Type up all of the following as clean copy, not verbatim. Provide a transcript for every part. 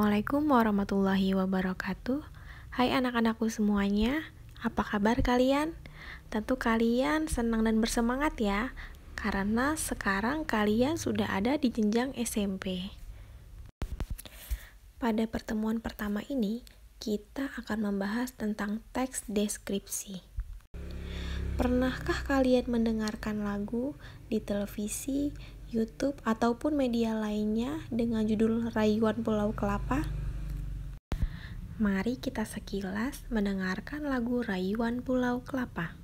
Assalamualaikum warahmatullahi wabarakatuh. Hai anak-anakku semuanya, apa kabar kalian? Tentu kalian senang dan bersemangat ya, karena sekarang kalian sudah ada di jenjang SMP. Pada pertemuan pertama ini, kita akan membahas tentang teks deskripsi. Pernahkah kalian mendengarkan lagu di televisi, YouTube, ataupun media lainnya dengan judul Rayuan Pulau Kelapa? Mari kita sekilas mendengarkan lagu Rayuan Pulau Kelapa.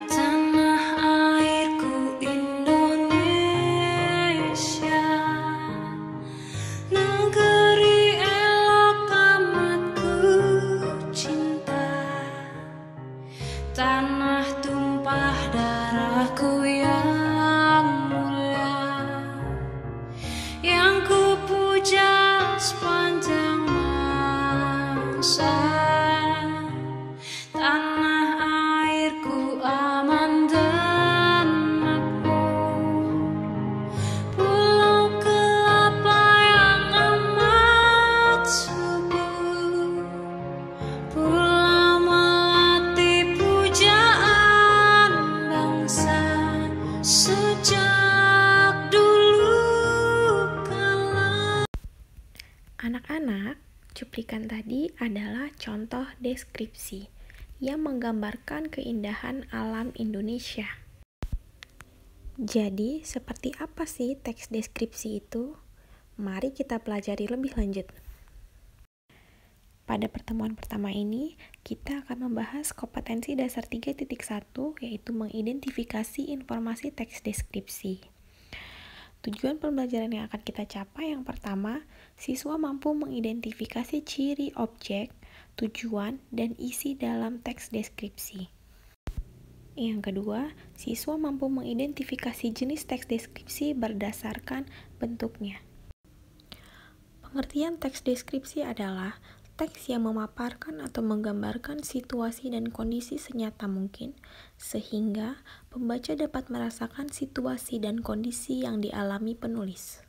Tanah airku Indonesia, negeri elok amat ku cinta. Tanah tumpah darahku yang mulia, yang ku puja sepanjang masa. Tanah airku aman dan makmur, Pulau Kelapa yang amat subur, pulau melati pujaan bangsa sejak dulu kala. Anak-anak, cuplikan tadi adalah contoh deskripsi yang menggambarkan keindahan alam Indonesia. Jadi, seperti apa sih teks deskripsi itu? Mari kita pelajari lebih lanjut. Pada pertemuan pertama ini, kita akan membahas kompetensi dasar 3.1, yaitu mengidentifikasi informasi teks deskripsi. Tujuan pembelajaran yang akan kita capai yang pertama, siswa mampu mengidentifikasi ciri objek, tujuan, dan isi dalam teks deskripsi. Yang kedua, siswa mampu mengidentifikasi jenis teks deskripsi berdasarkan bentuknya. Pengertian teks deskripsi adalah teks yang memaparkan atau menggambarkan situasi dan kondisi senyata mungkin, sehingga pembaca dapat merasakan situasi dan kondisi yang dialami penulis.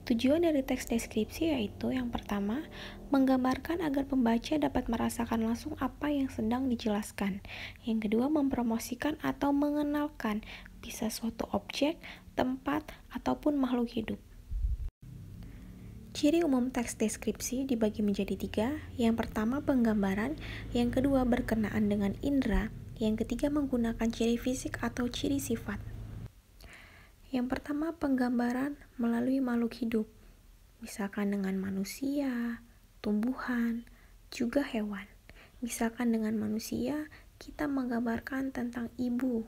Tujuan dari teks deskripsi yaitu yang pertama, menggambarkan agar pembaca dapat merasakan langsung apa yang sedang dijelaskan. Yang kedua, mempromosikan atau mengenalkan bisa suatu objek, tempat, ataupun makhluk hidup. Ciri umum teks deskripsi dibagi menjadi 3. Yang pertama, penggambaran. Yang kedua, berkenaan dengan indera. Yang ketiga, menggunakan ciri fisik atau ciri sifat. Yang pertama, penggambaran melalui makhluk hidup, misalkan dengan manusia, tumbuhan, juga hewan. Misalkan dengan manusia, kita menggambarkan tentang ibu.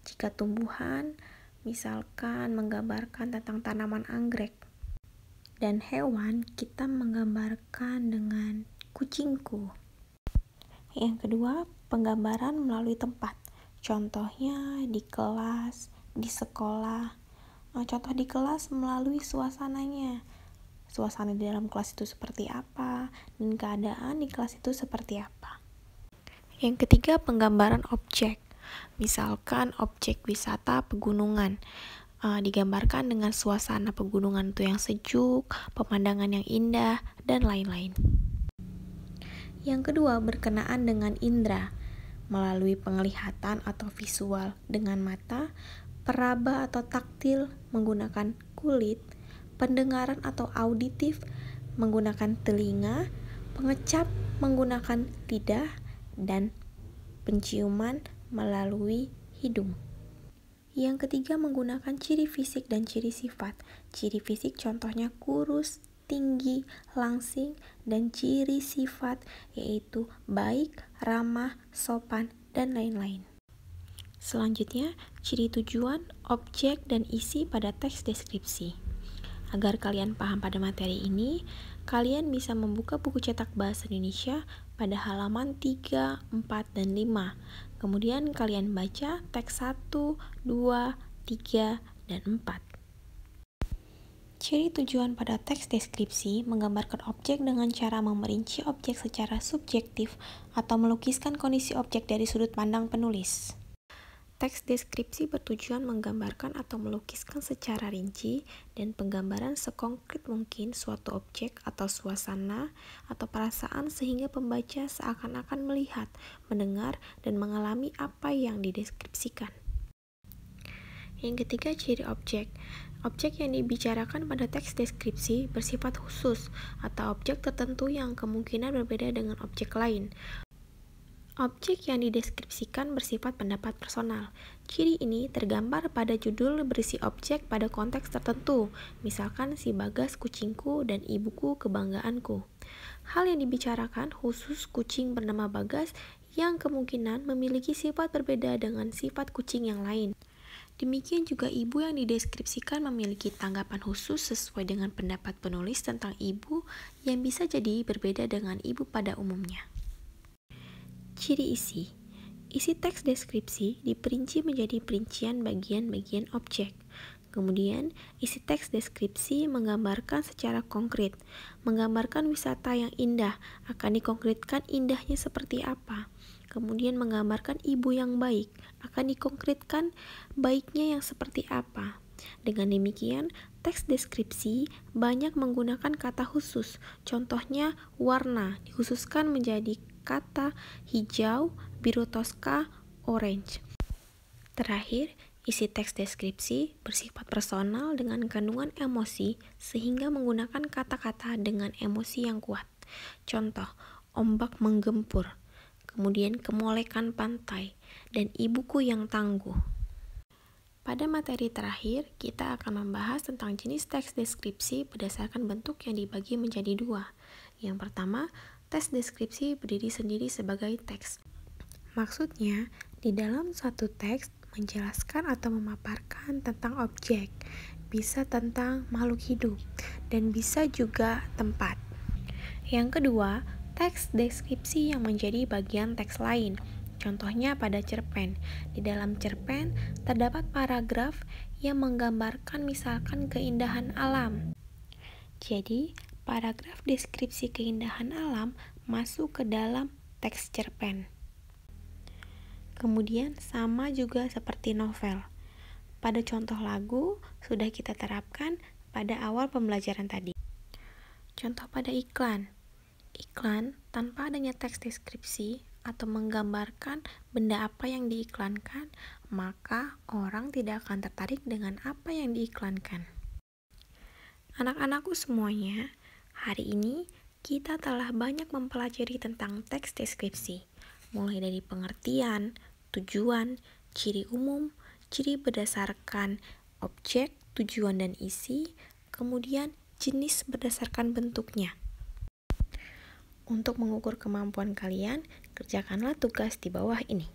Jika tumbuhan, misalkan menggambarkan tentang tanaman anggrek. Dan hewan, kita menggambarkan dengan kucingku. Yang kedua, penggambaran melalui tempat. Contohnya di kelas, di sekolah. Contoh di kelas melalui suasananya. Suasana di dalam kelas itu seperti apa, dan keadaan di kelas itu seperti apa. Yang ketiga, penggambaran objek. Misalkan objek wisata pegunungan. Digambarkan dengan suasana pegunungan itu yang sejuk, pemandangan yang indah, dan lain-lain. Yang kedua, berkenaan dengan indera, melalui penglihatan atau visual dengan mata, peraba atau taktil menggunakan kulit, pendengaran atau auditif menggunakan telinga, pengecap menggunakan lidah, dan penciuman melalui hidung. Yang ketiga, menggunakan ciri fisik dan ciri sifat. Ciri fisik contohnya kurus, tinggi, langsing, dan ciri sifat yaitu baik, ramah, sopan, dan lain-lain. Selanjutnya, ciri tujuan, objek, dan isi pada teks deskripsi. Agar kalian paham pada materi ini, kalian bisa membuka buku cetak bahasa Indonesia pada halaman 3, 4, dan 5. Kemudian kalian baca teks 1, 2, 3, dan 4. Ciri tujuan pada teks deskripsi menggambarkan objek dengan cara memerinci objek secara subjektif atau melukiskan kondisi objek dari sudut pandang penulis. Teks deskripsi bertujuan menggambarkan atau melukiskan secara rinci dan penggambaran sekonkret mungkin suatu objek atau suasana atau perasaan sehingga pembaca seakan-akan melihat, mendengar, dan mengalami apa yang dideskripsikan. Yang ketiga, ciri objek. Objek yang dibicarakan pada teks deskripsi bersifat khusus atau objek tertentu yang kemungkinan berbeda dengan objek lain. Objek yang dideskripsikan bersifat pendapat personal. Ciri ini tergambar pada judul berisi objek pada konteks tertentu, misalkan si Bagas kucingku dan ibuku kebanggaanku. Hal yang dibicarakan khusus kucing bernama Bagas yang kemungkinan memiliki sifat berbeda dengan sifat kucing yang lain. Demikian juga ibu yang dideskripsikan memiliki tanggapan khusus sesuai dengan pendapat penulis tentang ibu yang bisa jadi berbeda dengan ibu pada umumnya. Ciri isi. Isi teks deskripsi diperinci menjadi perincian bagian-bagian objek. Kemudian, isi teks deskripsi menggambarkan secara konkret. Menggambarkan wisata yang indah, akan dikonkretkan indahnya seperti apa. Kemudian menggambarkan ibu yang baik, akan dikonkretkan baiknya yang seperti apa. Dengan demikian, teks deskripsi banyak menggunakan kata khusus. Contohnya, warna dikhususkan menjadi kata hijau, biru toska, orange. Terakhir, isi teks deskripsi bersifat personal dengan kandungan emosi sehingga menggunakan kata-kata dengan emosi yang kuat. Contoh, ombak menggempur, kemudian kemolekan pantai, dan ibuku yang tangguh. Pada materi terakhir, kita akan membahas tentang jenis teks deskripsi berdasarkan bentuk yang dibagi menjadi dua. Yang pertama, teks deskripsi berdiri sendiri sebagai teks. Maksudnya, di dalam suatu teks menjelaskan atau memaparkan tentang objek, bisa tentang makhluk hidup, dan bisa juga tempat. Yang kedua, teks deskripsi yang menjadi bagian teks lain. Contohnya pada cerpen. Di dalam cerpen terdapat paragraf yang menggambarkan misalkan keindahan alam. Jadi, paragraf deskripsi keindahan alam masuk ke dalam teks cerpen. Kemudian sama juga seperti novel. Pada contoh lagu sudah kita terapkan pada awal pembelajaran tadi. Contoh pada iklan. Iklan tanpa adanya teks deskripsi atau menggambarkan benda apa yang diiklankan, maka orang tidak akan tertarik dengan apa yang diiklankan. Anak-anakku semuanya, hari ini kita telah banyak mempelajari tentang teks deskripsi, mulai dari pengertian, tujuan, ciri umum, ciri berdasarkan objek, tujuan dan isi, kemudian jenis berdasarkan bentuknya. Untuk mengukur kemampuan kalian, kerjakanlah tugas di bawah ini.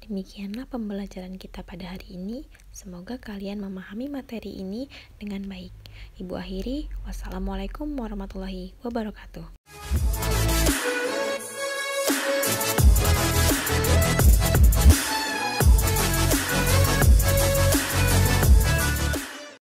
Demikianlah pembelajaran kita pada hari ini. Semoga kalian memahami materi ini dengan baik. Ibu akhiri, wassalamualaikum warahmatullahi wabarakatuh.